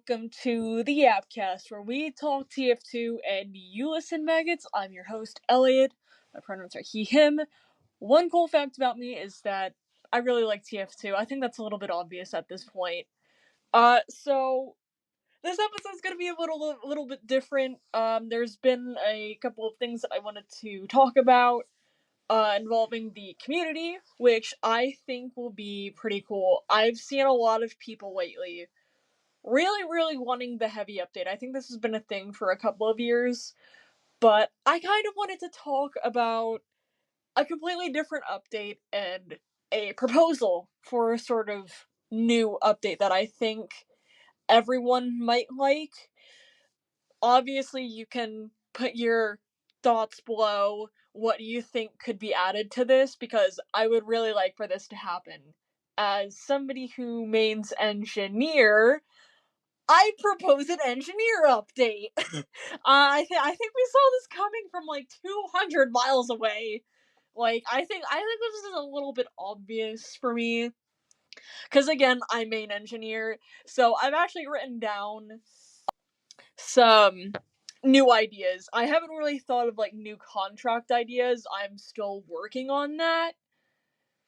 welcome to the YapCast, where we talk TF2 and you listen, maggots. I'm your host, Elliot. My pronouns are he, him. One cool fact about me is that I really like TF2. I think that's a little bit obvious at this point. So this episode's gonna be a little bit different. There's been a couple of things that I wanted to talk about, involving the community, which I think will be pretty cool. I've seen a lot of people lately really wanting the heavy update. I think this has been a thing for a couple of years, but I kind of wanted to talk about a completely different update and a proposal for a sort of new update that I think everyone might like. Obviously, you can put your thoughts below what you think could be added to this, because I would really like for this to happen. As somebody who mains engineer, I propose an engineer update. I think we saw this coming from like 200 miles away. I think this is a little bit obvious for me, because again, I'm main engineer, so I've actually written down some new ideas. I haven't really thought of like new contract ideas. I'm still working on that.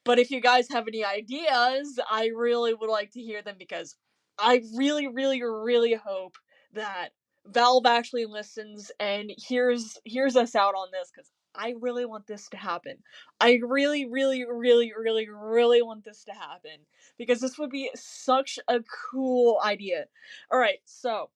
But if you guys have any ideas, I really would like to hear them, because I really hope that Valve actually listens and hears us out on this, because I really want this to happen. I really want this to happen, because this would be such a cool idea. Alright, so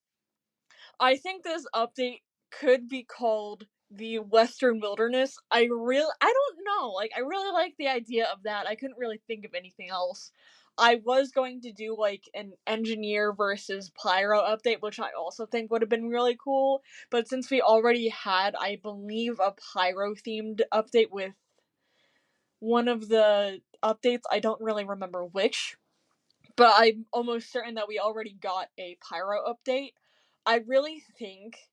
I think this update could be called the Western Wilderness. I don't know. I really like the idea of that. I couldn't really think of anything else. I was going to do like an engineer versus pyro update, which I also think would have been really cool. But since we already had, I believe, a pyro themed update with one of the updates, I don't really remember which, but I'm almost certain that we already got a pyro update. I really think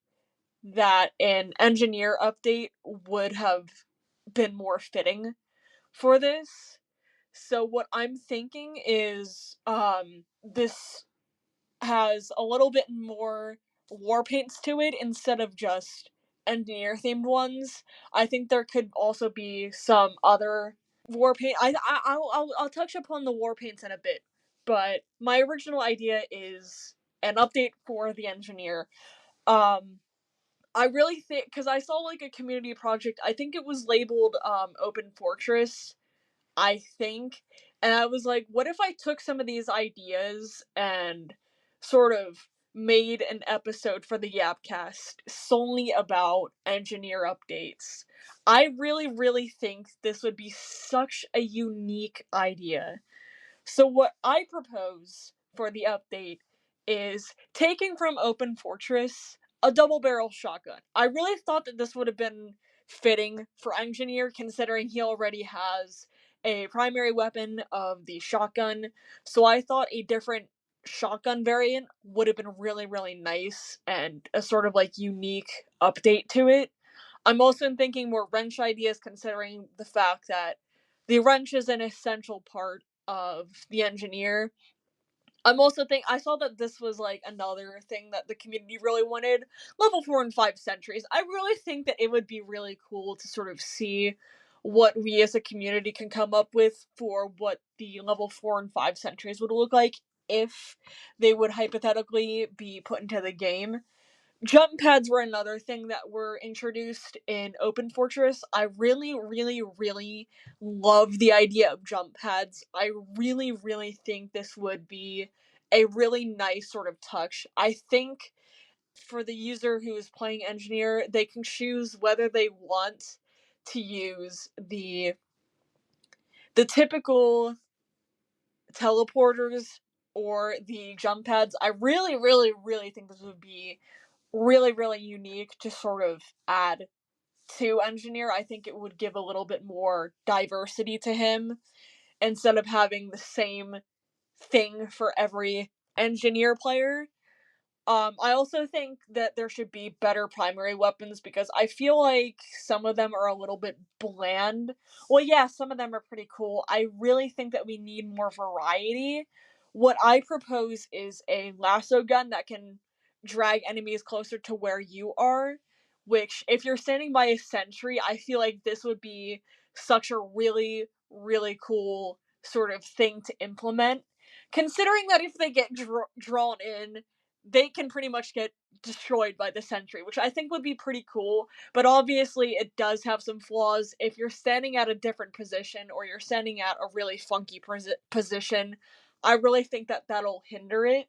that an engineer update would have been more fitting for this. So what I'm thinking is, this has a little bit more war paints to it instead of just engineer themed ones. I think there could also be some other war paint. I'll touch upon the war paints in a bit, but my original idea is an update for the engineer. I really think, because I saw like a community project, I think it was labeled Open Fortress, I think, and I was like, what if I took some of these ideas and sort of made an episode for the YapCast solely about engineer updates? I really think this would be such a unique idea. So what I propose for the update is taking from Open Fortress a double barrel shotgun. I really thought that this would have been fitting for Engineer, considering he already has a primary weapon of the shotgun. So I thought a different shotgun variant would have been really nice and a sort of like unique update to it. I'm also thinking more wrench ideas, considering the fact that the wrench is an essential part of the engineer. I saw that this was like another thing that the community really wanted. Level 4 and 5 sentries. I really think that it would be really cool to sort of see what we as a community can come up with for what the level 4 and 5 sentries would look like if they would hypothetically be put into the game. Jump pads were another thing that were introduced in Open Fortress. I really love the idea of jump pads. I really think this would be a really nice sort of touch. I think for the user who is playing engineer, they can choose whether they want to use the typical teleporters or the jump pads. I really think this would be really unique to sort of add to engineer. I think it would give a little bit more diversity to him instead of having the same thing for every engineer player. I also think that there should be better primary weapons, because I feel like some of them are a little bit bland. Well, yeah, some of them are pretty cool. I really think that we need more variety. What I propose is a lasso gun that can drag enemies closer to where you are, which, if you're standing by a sentry, I feel like this would be such a really, really cool sort of thing to implement. Considering that if they get drawn in, they can pretty much get destroyed by the sentry, which I think would be pretty cool. But obviously, it does have some flaws. If you're standing at a different position or you're standing at a really funky position, I really think that that'll hinder it.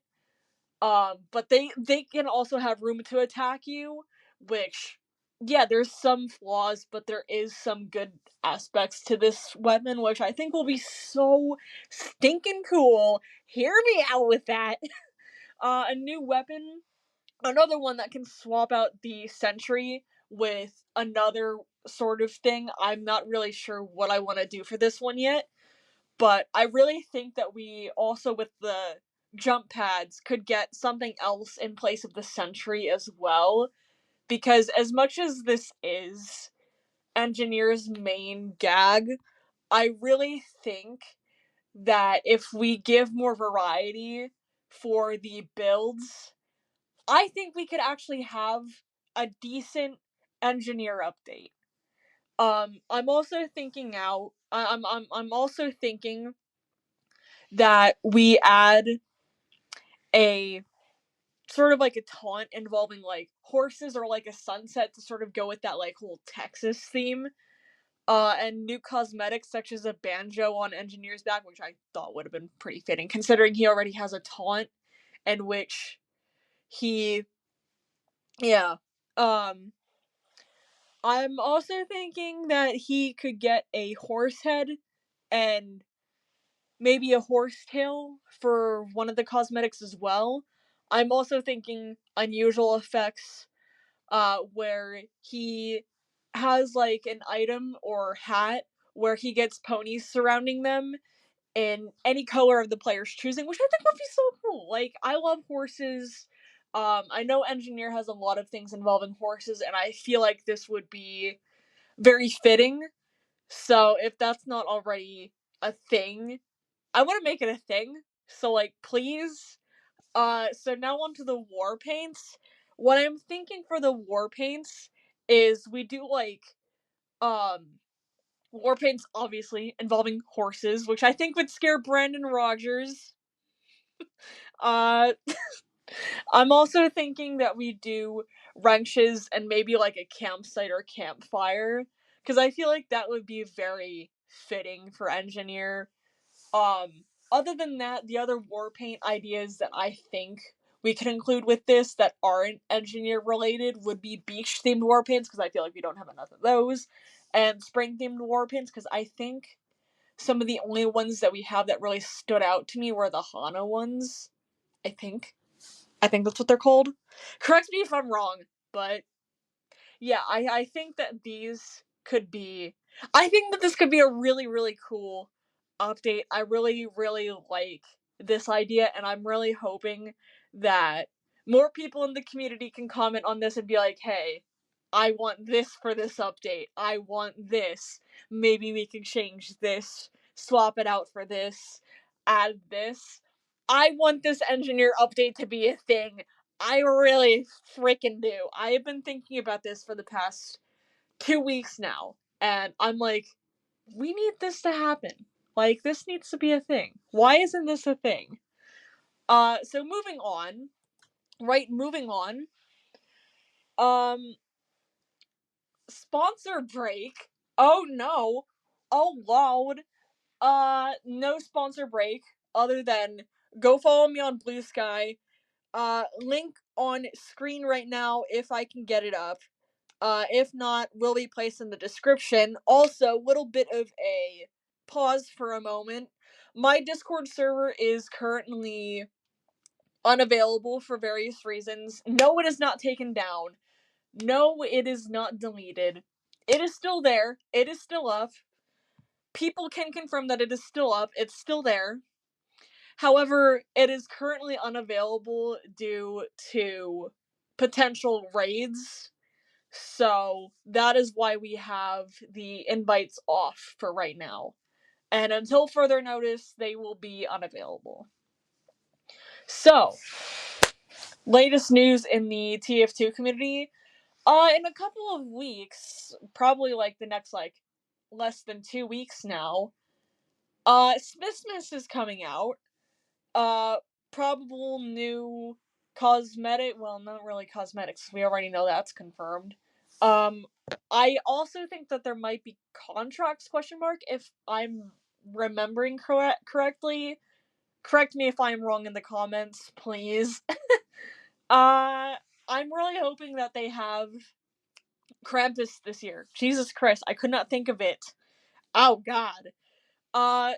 But they can also have room to attack you, which, yeah, there's some flaws, but there is some good aspects to this weapon, which I think will be so stinking cool. Hear me out with that. A new weapon, another one that can swap out the sentry with another sort of thing. I'm not really sure what I want to do for this one yet, but I really think that we also, with the jump pads, could get something else in place of the sentry as well. Because as much as this is Engineer's main gag, I really think that if we give more variety for the builds, I think we could actually have a decent Engineer update. I'm also thinking out. I'm also thinking that we add a sort of like a taunt involving like horses or like a sunset to sort of go with that like whole Texas theme. And new cosmetics such as a banjo on Engineer's back, which I thought would have been pretty fitting, considering he already has a taunt in which he, yeah. Um, I'm also thinking that he could get a horse head and maybe a horsetail for one of the cosmetics as well. I'm also thinking unusual effects, where he has like an item or hat where he gets ponies surrounding them in any color of the player's choosing, which I think would be so cool. Like, I love horses. I know Engineer has a lot of things involving horses, and I feel like this would be very fitting. So if that's not already a thing, I want to make it a thing. So like, please. So now on to the war paints. What I'm thinking for the war paints is we do like um war paints obviously involving horses, which I think would scare Brandon Rogers. Uh I'm also thinking that we do wrenches and maybe like a campsite or campfire, because I feel like that would be very fitting for Engineer. Um, Other than that, the other war paint ideas that I think we could include with this that aren't Engineer related would be beach themed war paints, because I feel like we don't have enough of those, and spring themed war paints, because I think some of the only ones that we have that really stood out to me were the Hana ones. I think. I think that's what they're called. Correct me if I'm wrong, but yeah, I think that these could be. I think that this could be a really, really cool update. I really, really like this idea, and I'm really hoping that more people in the community can comment on this and be like, hey, I want this for this update. I want this. Maybe we can change this, swap it out for this, add this. I want this Engineer update to be a thing. I really freaking do. I have been thinking about this for the past 2 weeks now, and I'm like, we need this to happen. Like, this needs to be a thing. Why isn't this a thing? So moving on. Right, moving on. Um, Sponsor break. Oh no. Oh Lord. No sponsor break other than go follow me on Blue Sky. Link on screen right now if I can get it up. If not, will be placed in the description. Also, little bit of a pause for a moment. My Discord server is currently unavailable for various reasons. No, it is not taken down. No, it is not deleted. It is still there. It is still up. People can confirm that it is still up. It's still there. However, it is currently unavailable due to potential raids. So that is why we have the invites off for right now. And until further notice, they will be unavailable. So, latest news in the TF2 community. In a couple of weeks, probably like the next less than 2 weeks now, Smithmas is coming out. Probable new cosmetic. Well, not really cosmetics. We already know that's confirmed. I also think that there might be contracts ? If I'm remembering correctly. Correct me if I'm wrong in the comments, please. I'm really hoping that they have Krampus this year. Jesus Christ, I could not think of it. Oh God.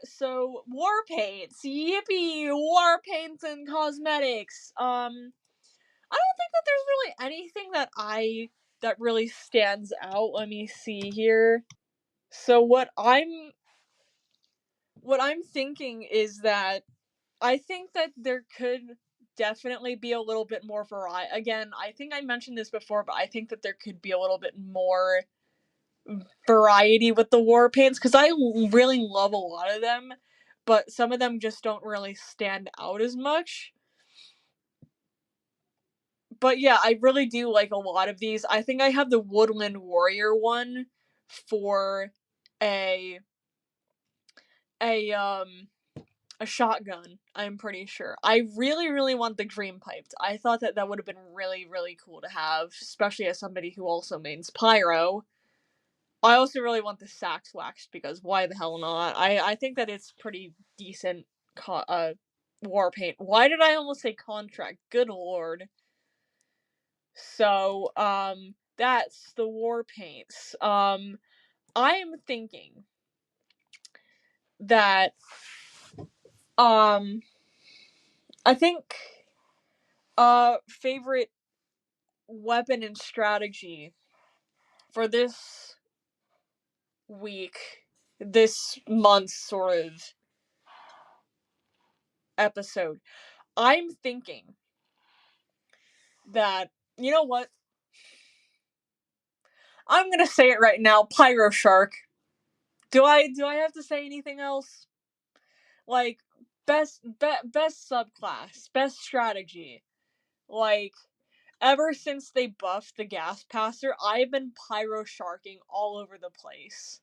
So war paints, yippee, war paints and cosmetics. I don't think that there's really anything that really stands out. Let me see here. So what I'm thinking is that I think that there could definitely be a little bit more variety. Again, I think I mentioned this before, but I think that there could be a little bit more variety with the war paints, because I really love a lot of them, but some of them just don't really stand out as much. But yeah, I really do like a lot of these. I think I have the Woodland Warrior one for a shotgun, I'm pretty sure. I really, really want the Dream Piped. I thought that would have been really, really cool to have, especially as somebody who also mains Pyro. I also really want the Sax Waxed, because why the hell not? I think that it's pretty decent war paint. Why did I almost say contract? Good lord. So, that's the war paints. I am thinking that, I think, favorite weapon and strategy for this week, this month's sort of episode. I'm thinking that, you know what? I'm gonna say it right now, Pyro Shark. Do I have to say anything else? Like, best subclass, best strategy. Like, ever since they buffed the Gas Passer, I've been Pyro Sharking all over the place.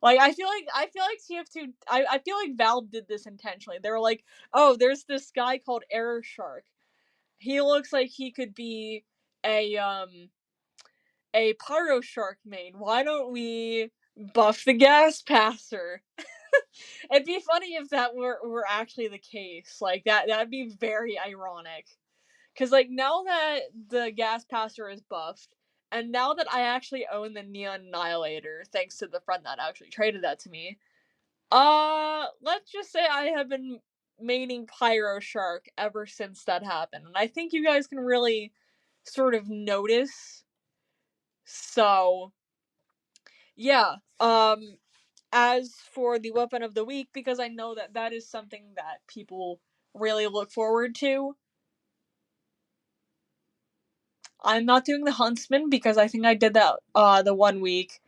Like, I feel like TF2, I feel like Valve did this intentionally. They were like, oh, there's this guy called Error Shark. He looks like he could be a Pyro Shark main. Why don't we buff the Gas Passer? It'd be funny if that were actually the case. Like, that'd be very ironic. Cause like, now that the Gas Passer is buffed, and now that I actually own the Neon Annihilator, thanks to the friend that actually traded that to me, let's just say I have been maining Pyro Shark ever since that happened. And I think you guys can really sort of notice. So, yeah. As for the weapon of the week, because I know that is something that people really look forward to, I'm not doing the Huntsman because I think I did that the 1 week,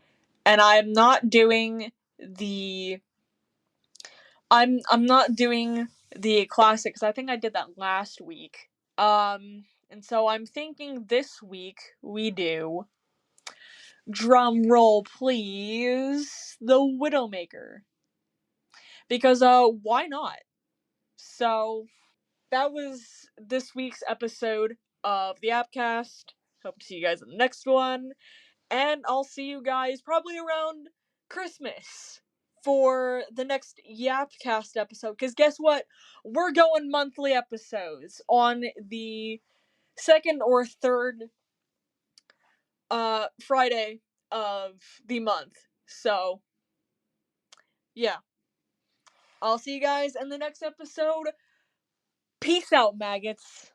and I'm not doing the I'm not doing the classic because I think I did that last week. And so I'm thinking this week we do, drum roll please, the Widowmaker. Because why not? So that was this week's episode of the YapCast. Hope to see you guys in the next one. And I'll see you guys probably around Christmas for the next YapCast episode. Because guess what? We're going monthly episodes on the second or third Friday of the month. So, yeah. I'll see you guys in the next episode. Peace out, maggots.